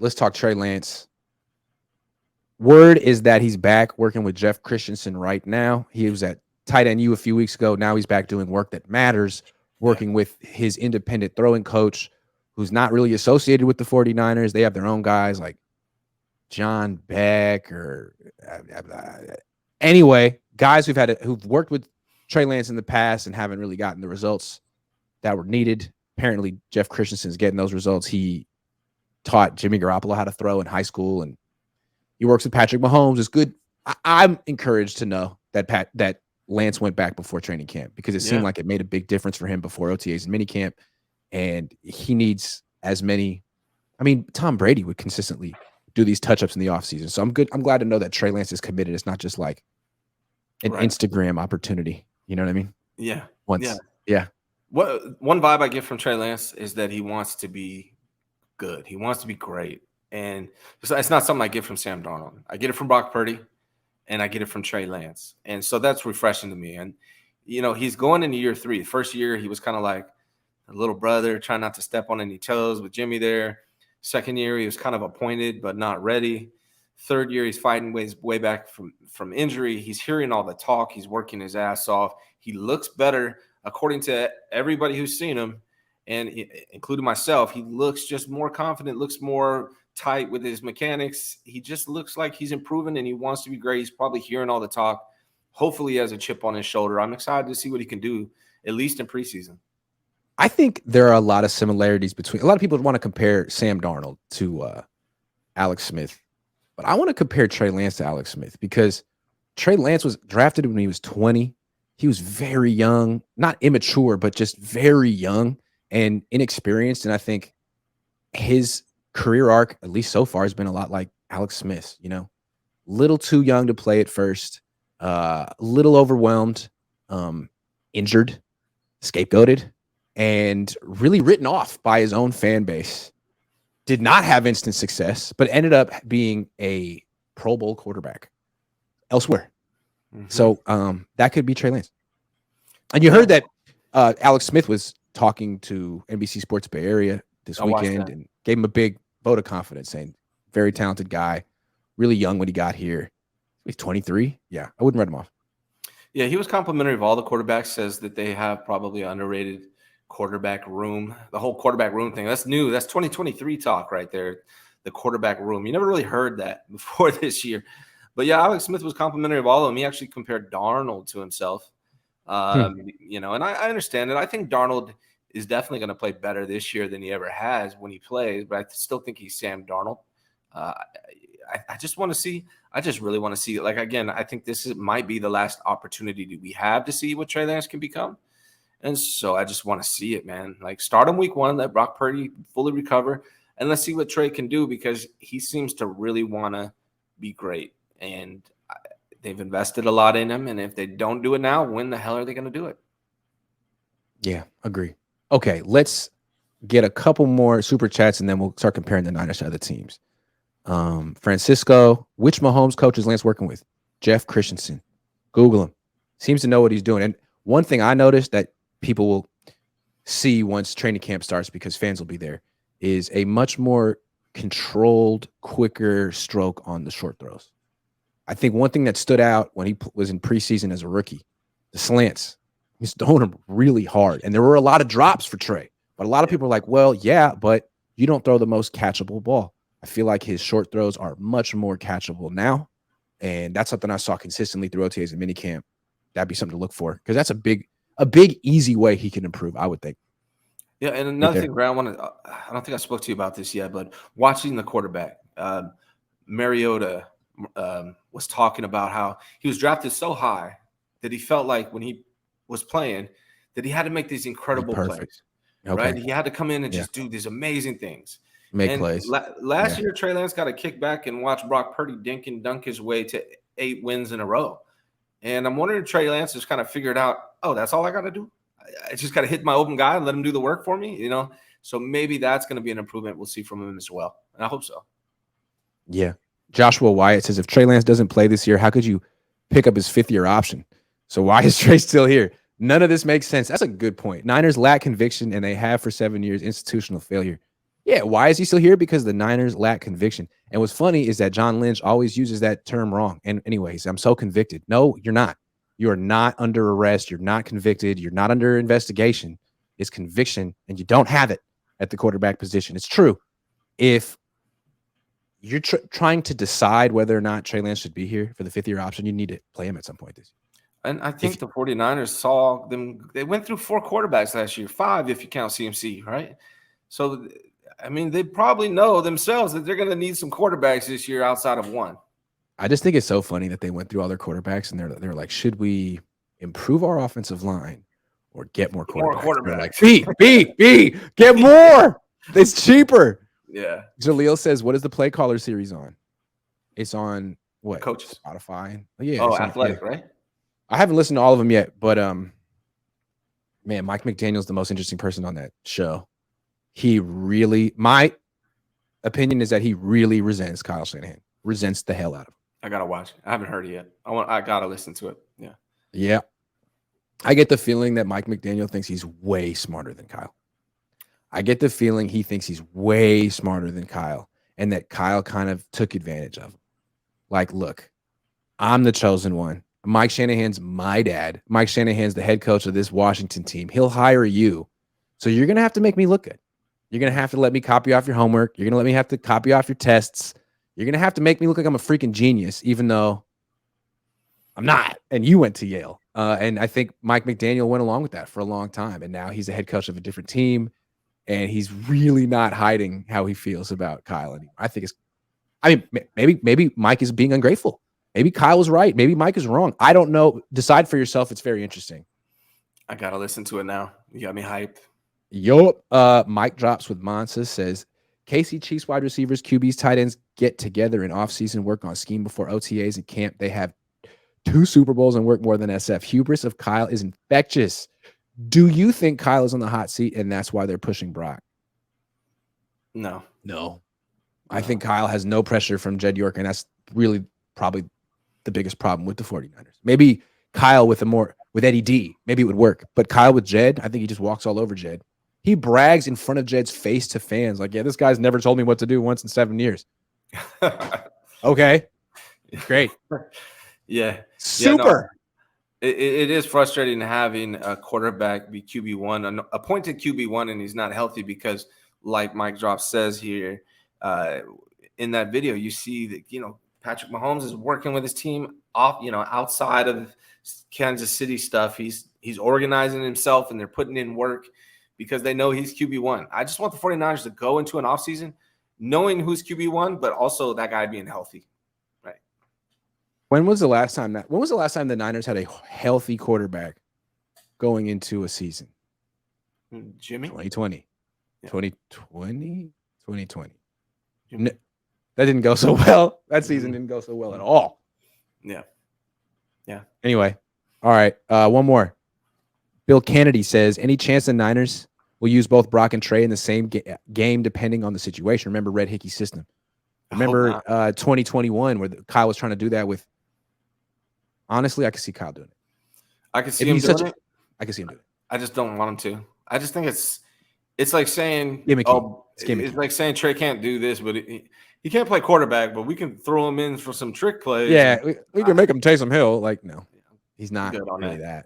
let's talk Trey Lance. Word is that he's back working with Jeff Christensen right now. He was at tight end U a few weeks ago. Now he's back doing work that matters, working with his independent throwing coach, who's not really associated with the 49ers. They have their own guys like John Beck or anyway, guys who've worked with Trey Lance in the past and haven't really gotten the results that were needed. Apparently, Jeff Christensen's getting those results. He taught Jimmy Garoppolo how to throw in high school, and he works with Patrick Mahomes. It's good. I'm encouraged to know that Lance went back before training camp because it seemed like it made a big difference for him before OTAs and minicamp, and he needs as many. I mean, Tom Brady would consistently do these touch-ups in the offseason. So I'm good. I'm glad to know that Trey Lance is committed. It's not just like an Instagram opportunity. You know what I mean? Yeah. Yeah. One vibe I get from Trey Lance is that he wants to be good. He wants to be great. And it's not something I get from Sam Darnold. I get it from Brock Purdy, and I get it from Trey Lance. And so that's refreshing to me. And, he's going into year 3. The first year, he was kind of like a little brother, trying not to step on any toes with Jimmy there. Second year, he was kind of appointed but not ready. Third year, he's fighting way back from injury. He's hearing all the talk. He's working his ass off. He looks better, according to everybody who's seen him, and including myself. He looks just more confident, looks more tight with his mechanics. He just looks like he's improving, and he wants to be great. He's probably hearing all the talk. Hopefully, he has a chip on his shoulder. I'm excited to see what he can do, at least in preseason. I think there are a lot of similarities between – a lot of people want to compare Sam Darnold to Alex Smith. But I want to compare Trey Lance to Alex Smith because Trey Lance was drafted when he was 20. He was very young, not immature, but just very young and inexperienced. And I think his career arc, at least so far, has been a lot like Alex Smith's, little too young to play at first, little overwhelmed, injured, scapegoated, and really written off by his own fan base. Did not have instant success, but ended up being a Pro Bowl quarterback elsewhere. Mm-hmm. So that could be Trey Lance. And you heard that Alex Smith was talking to NBC Sports Bay Area this weekend and gave him a big vote of confidence, saying very talented guy, really young when he got here. He's 23. Yeah, I wouldn't write him off. Yeah, he was complimentary of all the quarterbacks, says that they have probably underrated quarterback room, the whole quarterback room thing. That's new. That's 2023 talk right there, the quarterback room. You never really heard that before this year. But yeah, Alex Smith was complimentary of all of them. He actually compared Darnold to himself. And I understand it. I think Darnold is definitely going to play better this year than he ever has when he plays, but I still think he's Sam Darnold. I just want to see. I just really want to see. Like, again, I think might be the last opportunity we have to see what Trey Lance can become. And so I just want to see it, man. Like, start him week 1, let Brock Purdy fully recover, and let's see what Trey can do because he seems to really want to be great. And they've invested a lot in him. And if they don't do it now, when the hell are they going to do it? Yeah, agree. Okay, let's get a couple more super chats, and then we'll start comparing the Niners to other teams. Francisco, which Mahomes coach is Lance working with? Jeff Christensen. Google him. Seems to know what he's doing. And one thing I noticed that people will see once training camp starts, because fans will be there, is a much more controlled, quicker stroke on the short throws. I think one thing that stood out when he was in preseason as a rookie, the slants. He's throwing them really hard. And there were a lot of drops for Trey. But a lot of people are like, well, yeah, but you don't throw the most catchable ball. I feel like his short throws are much more catchable now. And that's something I saw consistently through OTAs and minicamp. That'd be something to look for because that's a big, easy way he can improve, I would think. Yeah, and another thing, Grant, I don't think I spoke to you about this yet, but watching the quarterback, Mariota was talking about how he was drafted so high that he felt like when he was playing that he had to make these incredible plays. Okay. Right? He had to come in and just do these amazing things. Make plays. Last year, Trey Lance got a kick back and watched Brock Purdy dunk his way to 8 wins in a row. And I'm wondering if Trey Lance has kind of figured out, oh, that's all I got to do? I just got to hit my open guy and let him do the work for me, So maybe that's going to be an improvement we'll see from him as well. And I hope so. Yeah. Joshua Wyatt says, if Trey Lance doesn't play this year, how could you pick up his 5th-year option? So why is Trey still here? None of this makes sense. That's a good point. Niners lack conviction, and they have for 7 years institutional failure. Yeah, why is he still here? Because the Niners lack conviction. And what's funny is that John Lynch always uses that term wrong. And anyways, I'm so convicted. No, you're not. You are not under arrest. You're not convicted. You're not under investigation. It's conviction, and you don't have it at the quarterback position. It's true. If you're trying to decide whether or not Trey Lance should be here for the fifth-year option, you need to play him at some point this year. And I think the 49ers saw them. They went through 4 quarterbacks last year, 5 if you count CMC, right? So, I mean, they probably know themselves that they're going to need some quarterbacks this year outside of one. I just think it's so funny that they went through all their quarterbacks and they're like, should we improve our offensive line or get more quarterbacks? They're like, B, get more. It's cheaper. Yeah. Jaleel says, what is the play caller series on? It's on what? Coach Spotify. Yeah. Oh, Athletic, right? I haven't listened to all of them yet, but man, Mike McDaniel's the most interesting person on that show. My opinion is that he really resents Kyle Shanahan. Resents the hell out of him. I gotta watch it. I haven't heard it yet. I gotta listen to it. Yeah. Yeah. I get the feeling that Mike McDaniel thinks he's way smarter than Kyle. I get the feeling he thinks he's way smarter than Kyle, and that Kyle kind of took advantage of him. Like, look, I'm the chosen one. Mike Shanahan's my dad. Mike Shanahan's the head coach of this Washington team. He'll hire you. So you're going to have to make me look good. You're going to have to let me copy off your homework. You're going to let me have to copy off your tests. You're going to have to make me look like I'm a freaking genius, even though I'm not. And you went to Yale. And I think Mike McDaniel went along with that for a long time. And now he's the head coach of a different team. And he's really not hiding how he feels about Kyle anymore. I think maybe Mike is being ungrateful. Maybe Kyle was right. Maybe Mike is wrong. I don't know. Decide for yourself. It's very interesting. I got to listen to it now. You got me hyped. Yup. Mike Drops with Monsa says, KC Chiefs wide receivers, QBs, tight ends get together in offseason, work on scheme before OTAs and camp. They have 2 Super Bowls and work more than SF. Hubris of Kyle is infectious. Do you think Kyle is on the hot seat and that's why they're pushing Brock? No. I think Kyle has no pressure from Jed York, and that's really probably the biggest problem with the 49ers. Maybe Kyle with Eddie D, maybe it would work. But Kyle with Jed, I think he just walks all over Jed. He brags in front of Jed's face to fans. Like, yeah, this guy's never told me what to do once in 7 years. Okay. Great. Yeah. Super. It is frustrating having a quarterback be QB1, an appointed QB1, and he's not healthy because, like Mike Drop says here, in that video, you see that, Patrick Mahomes is working with his team outside of Kansas City stuff. He's organizing himself, and they're putting in work because they know he's QB1. I just want the 49ers to go into an offseason knowing who's QB1, but also that guy being healthy. Right. When was the last time the Niners had a healthy quarterback going into a season? Jimmy? 2020. Yeah. 2020? No, that didn't go so well. That season didn't go so well at all. Yeah. Anyway, all right. One more. Bill Kennedy says, any chance the Niners will use both Brock and Trey in the same game depending on the situation? Remember Red Hickey's system. Remember 2021 where Kyle was trying to do that with. Honestly, I could see Kyle doing it. I could see him doing it. I could see him doing it. I just don't want him to. I just think it's like saying it's like saying Trey can't do this, but he can't play quarterback, but we can throw him in for some trick plays. Yeah, we can make him Taysom Hill. Like, no, he's not really that.